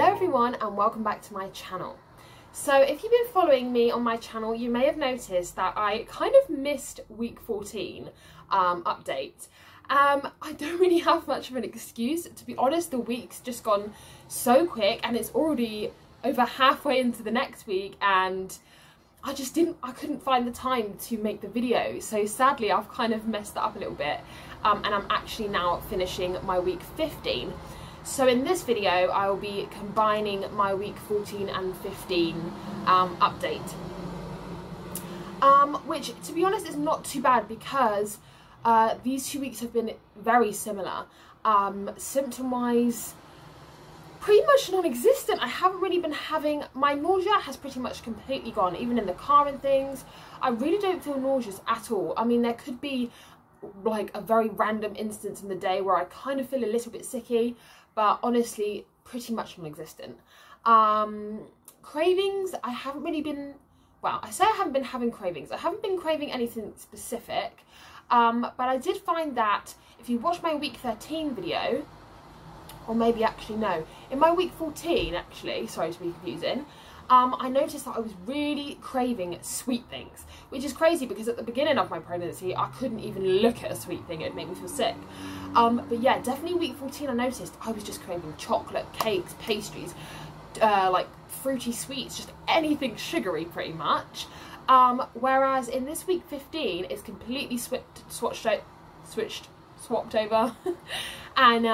Hello everyone and welcome back to my channel. So if you've been following me on my channel, you may have noticed that I kind of missed week 14 update. I don't really have much of an excuse. To be honest, the week's just gone so quick and it's already over halfway into the next week and I couldn't find the time to make the video. So sadly I've kind of messed that up a little bit and I'm actually now finishing my week 15. So in this video I will be combining my week 14 and 15 update. Which to be honest is not too bad because these 2 weeks have been very similar. Symptom wise, pretty much non-existent. I haven't really been having, my nausea has pretty much completely gone, even in the car and things. I really don't feel nauseous at all. I mean, there could be like a very random instance in the day where I kind of feel a little bit sicky, but honestly, pretty much non-existent. Cravings, I haven't really been, well, I say I haven't been having cravings. I haven't been craving anything specific, but I did find that if you watch my week 13 video, or maybe actually no, in my week 14 actually, sorry to be confusing, I noticed that I was really craving sweet things, which is crazy because at the beginning of my pregnancy I couldn't even look at a sweet thing, it'd make me feel sick. But yeah, definitely week 14 I noticed I was just craving chocolate, cakes, pastries, like fruity sweets, just anything sugary pretty much. Whereas in this week 15 it's completely swapped over and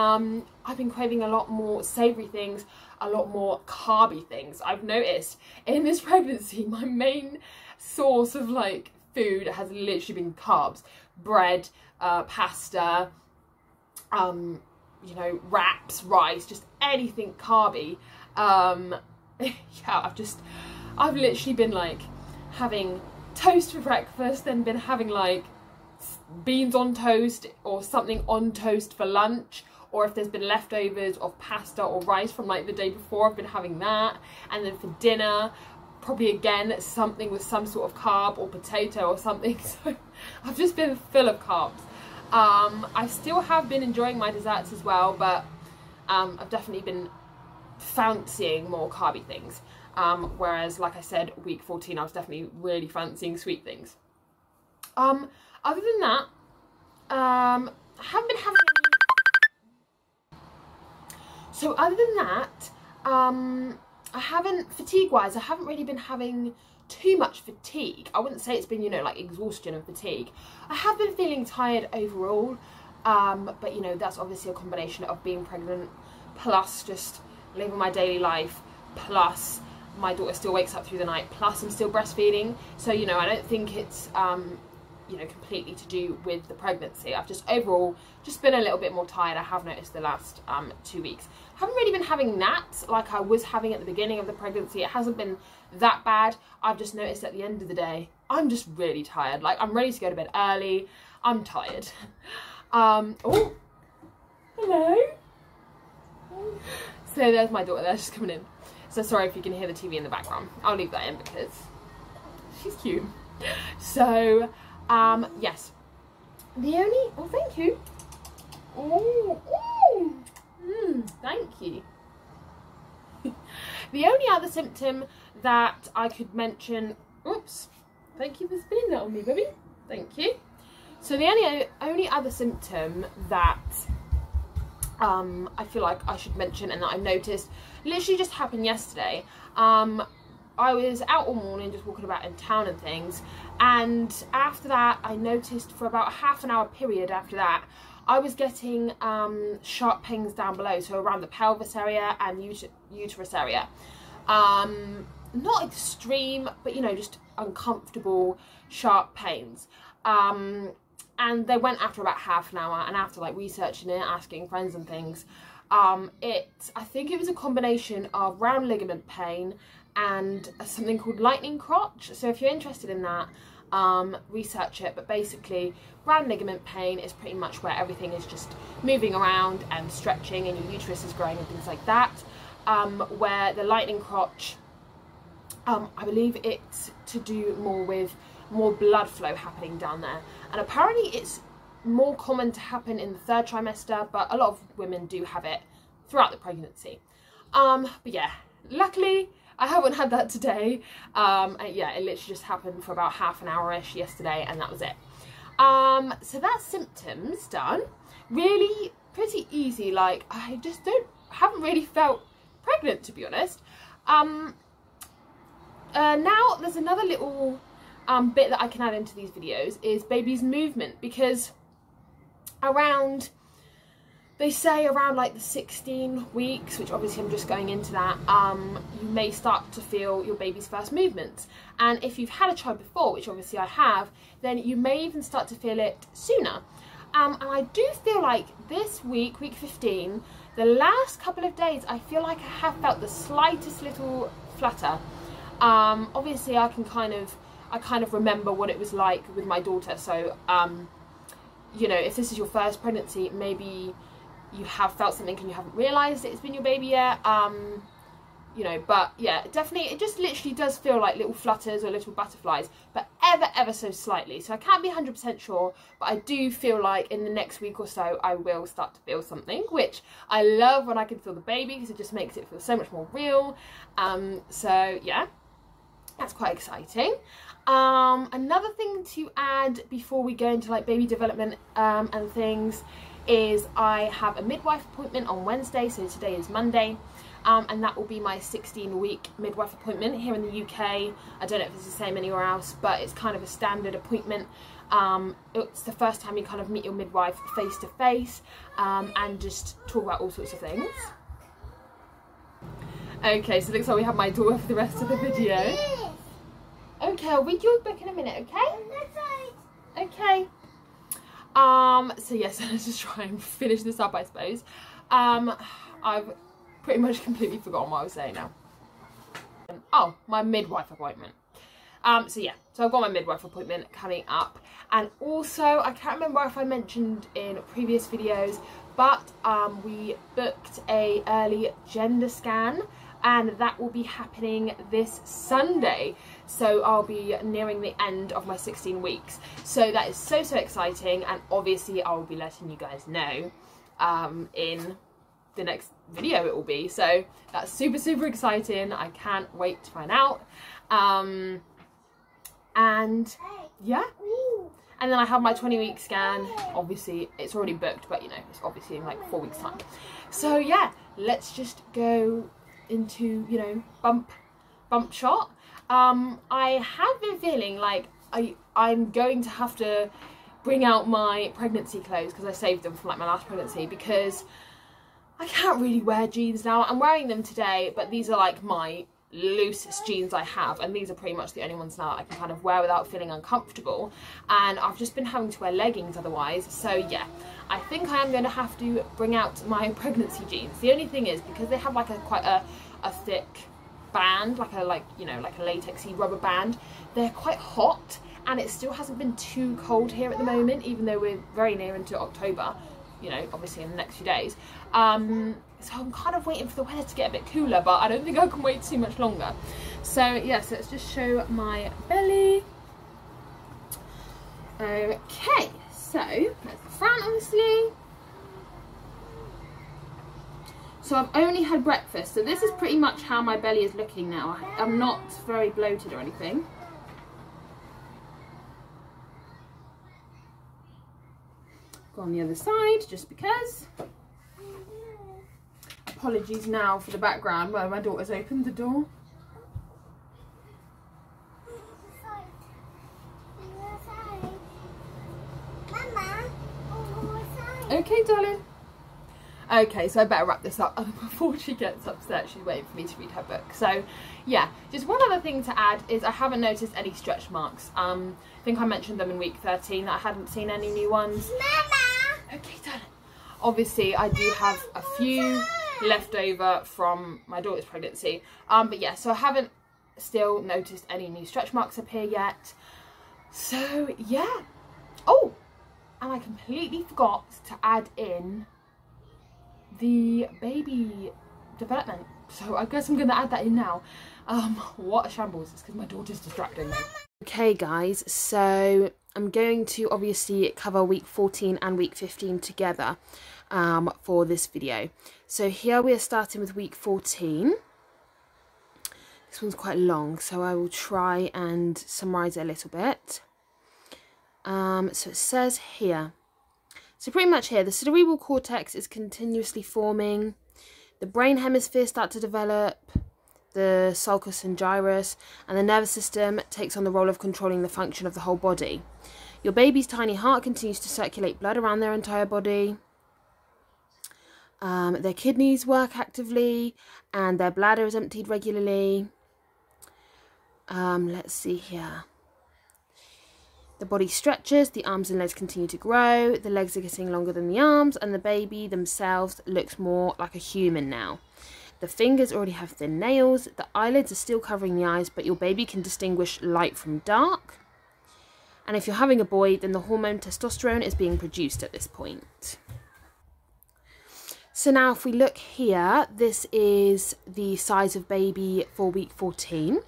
I've been craving a lot more savoury things, a lot more carby things. I've noticed in this pregnancy my main source of like food has literally been carbs, bread, pasta, you know, wraps, rice, just anything carby. Yeah, I've literally been like having toast for breakfast, then been having like beans on toast or something on toast for lunch, or if there's been leftovers of pasta or rice from like the day before, I've been having that, and then for dinner probably again something with some sort of carb or potato or something. So I've just been full of carbs. I still have been enjoying my desserts as well, but I've definitely been fancying more carby things, whereas like I said, week 14 I was definitely really fancying sweet things. Other than that, I haven't been having any... So other than that, I haven't, fatigue-wise, I haven't really been having too much fatigue. I wouldn't say it's been, you know, like exhaustion and fatigue. I have been feeling tired overall, but, you know, that's obviously a combination of being pregnant, plus just living my daily life, plus my daughter still wakes up through the night, plus I'm still breastfeeding. So, you know, I don't think it's... you know, completely to do with the pregnancy. I've just overall just been a little bit more tired. I have noticed the last 2 weeks. I haven't really been having naps like I was having at the beginning of the pregnancy. It hasn't been that bad. I've just noticed at the end of the day, I'm just really tired. Like, I'm ready to go to bed early. I'm tired. Oh, hello. So there's my daughter there, just coming in. So sorry if you can hear the TV in the background. I'll leave that in because she's cute. So, yes, the only, oh thank you, thank you. The only other symptom that I could mention, oops, thank you for spinning that on me, baby, thank you. So the only other symptom that I feel like I should mention and that I've noticed literally just happened yesterday. I was out all morning just walking about in town and things, and after that I noticed for about a half an hour period after that I was getting sharp pains down below, so around the pelvis area and uterus area. Not extreme, but you know, just uncomfortable sharp pains. And they went after about half an hour, and after like researching it, asking friends and things, I think it was a combination of round ligament pain and something called lightning crotch. So if you're interested in that, research it. But basically, round ligament pain is pretty much where everything is just moving around and stretching and your uterus is growing and things like that. Where the lightning crotch, I believe it's to do more with more blood flow happening down there. And apparently it's more common to happen in the 3rd trimester, but a lot of women do have it throughout the pregnancy. But yeah, luckily I haven't had that today. And yeah, it literally just happened for about half an hour-ish yesterday, and that was it. So that's symptoms done. Really pretty easy. Like, I just haven't really felt pregnant, to be honest. Now there's another little bit that I can add into these videos is baby's movement, because around, they say around like the 16 weeks, which obviously I'm just going into that, you may start to feel your baby's first movements. And if you've had a child before, which obviously I have, then you may even start to feel it sooner. And I do feel like this week, week 15, the last couple of days, I feel like I have felt the slightest little flutter. Obviously I kind of remember what it was like with my daughter. So, you know, if this is your first pregnancy, maybe you have felt something and you haven't realised it's been your baby yet. You know, but yeah, definitely, it just literally does feel like little flutters or little butterflies, but ever so slightly. So I can't be 100% sure, but I do feel like in the next week or so I will start to feel something, which I love when I can feel the baby, because it just makes it feel so much more real. So yeah, that's quite exciting. Another thing to add before we go into like baby development and things is I have a midwife appointment on Wednesday, so today is Monday. And that will be my 16-week midwife appointment here in the UK. I don't know if it's the same anywhere else, but it's kind of a standard appointment. It's the first time you kind of meet your midwife face to face and just talk about all sorts of things. Okay, so it looks like we have my daughter for the rest of the video. Okay, I'll read your book in a minute, okay? Okay. So yes, let's just try and finish this up, I suppose. I've pretty much completely forgotten what I was saying now. Oh, my midwife appointment. So yeah, so I've got my midwife appointment coming up, and also I can't remember if I mentioned in previous videos, but we booked a early gender scan, and that will be happening this Sunday. So I'll be nearing the end of my 16 weeks. So that is so exciting, and obviously I will be letting you guys know in the next video it will be. So that's super exciting. I can't wait to find out. And yeah, and then I have my 20-week scan. Obviously it's already booked, but you know, it's obviously in like 4 weeks time. So yeah, let's just go into, you know, bump shot. I have been feeling like I'm going to have to bring out my pregnancy clothes, because I saved them from like my last pregnancy, because I can't really wear jeans now. I'm wearing them today, but these are like my loosest jeans I have, and these are pretty much the only ones now I can kind of wear without feeling uncomfortable, and I've just been having to wear leggings otherwise. So yeah, I think I am going to have to bring out my pregnancy jeans. The only thing is, because they have like quite a thick band, like a latexy rubber band, they're quite hot, and it still hasn't been too cold here at the moment, even though we're very near into October, you know, obviously in the next few days. So I'm kind of waiting for the weather to get a bit cooler, but I don't think I can wait too much longer. So yes, let's just show my belly. Okay, so that's the front, obviously. So I've only had breakfast, so this is pretty much how my belly is looking now. I'm not very bloated or anything. Go on the other side, just because. Apologies now for the background where my daughter's opened the door. Okay, darling. Okay, so I better wrap this up before she gets upset. She's waiting for me to read her book. So yeah, just one other thing to add is I haven't noticed any stretch marks. I think I mentioned them in week 13 that I hadn't seen any new ones. Mama! Okay, darling. Obviously I do have a few left over from my daughter's pregnancy, but yeah, so I haven't still noticed any new stretch marks appear yet. So yeah. Oh, and I completely forgot to add in the baby development, so I guess I'm gonna add that in now. What a shambles. It's because my daughter's distracting me. Okay guys, so I'm going to obviously cover week 14 and week 15 together for this video. So here we are starting with week 14. This one's quite long, so I will try and summarise it a little bit. So it says here, so pretty much here, the cerebral cortex is continuously forming, the brain hemispheres start to develop, the sulcus and gyrus, and the nervous system takes on the role of controlling the function of the whole body. Your baby's tiny heart continues to circulate blood around their entire body. Their kidneys work actively, and their bladder is emptied regularly. Let's see here. The body stretches, the arms and legs continue to grow, the legs are getting longer than the arms, and the baby themselves looks more like a human now. The fingers already have thin nails, the eyelids are still covering the eyes, but your baby can distinguish light from dark. And if you're having a boy, then the hormone testosterone is being produced at this point. So now if we look here, this is the size of baby for week 14.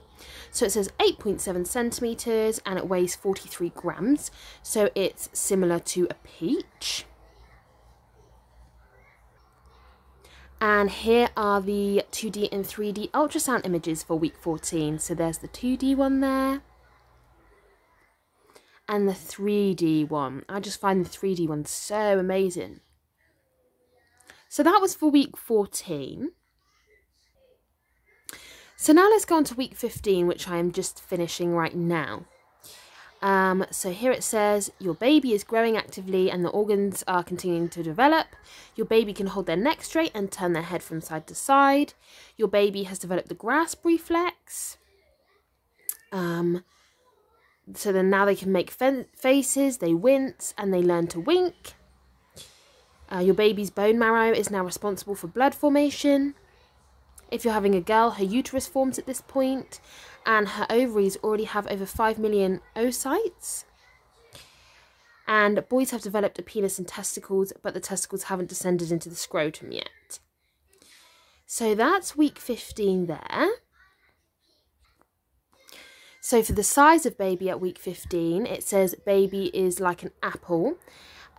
So it says 8.7 centimetres and it weighs 43 grams. So it's similar to a peach. And here are the 2D and 3D ultrasound images for week 14. So there's the 2D one there. And the 3D one. I just find the 3D one so amazing. So that was for week 14. So now let's go on to week 15, which I am just finishing right now. So here it says, your baby is growing actively and the organs are continuing to develop. Your baby can hold their neck straight and turn their head from side to side. Your baby has developed the grasp reflex. So then now they can make faces, they wince, and they learn to wink. Your baby's bone marrow is now responsible for blood formation. If you're having a girl, her uterus forms at this point, and her ovaries already have over 5 million oocytes. And boys have developed a penis and testicles, but the testicles haven't descended into the scrotum yet. So that's week 15 there. So for the size of baby at week 15, it says baby is like an apple.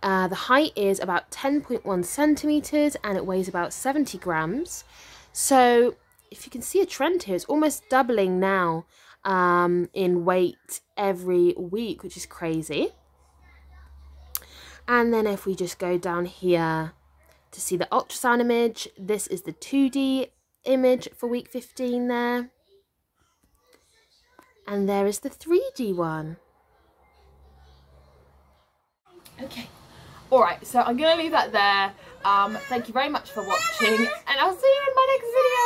The height is about 10.1 centimetres and it weighs about 70 grams. So if you can see a trend here, it's almost doubling now in weight every week, which is crazy. And then if we just go down here to see the ultrasound image, this is the 2D image for week 15 there. And there is the 3D one. Okay. Alright, so I'm going to leave that there. Thank you very much for watching, and I'll see you in my next video.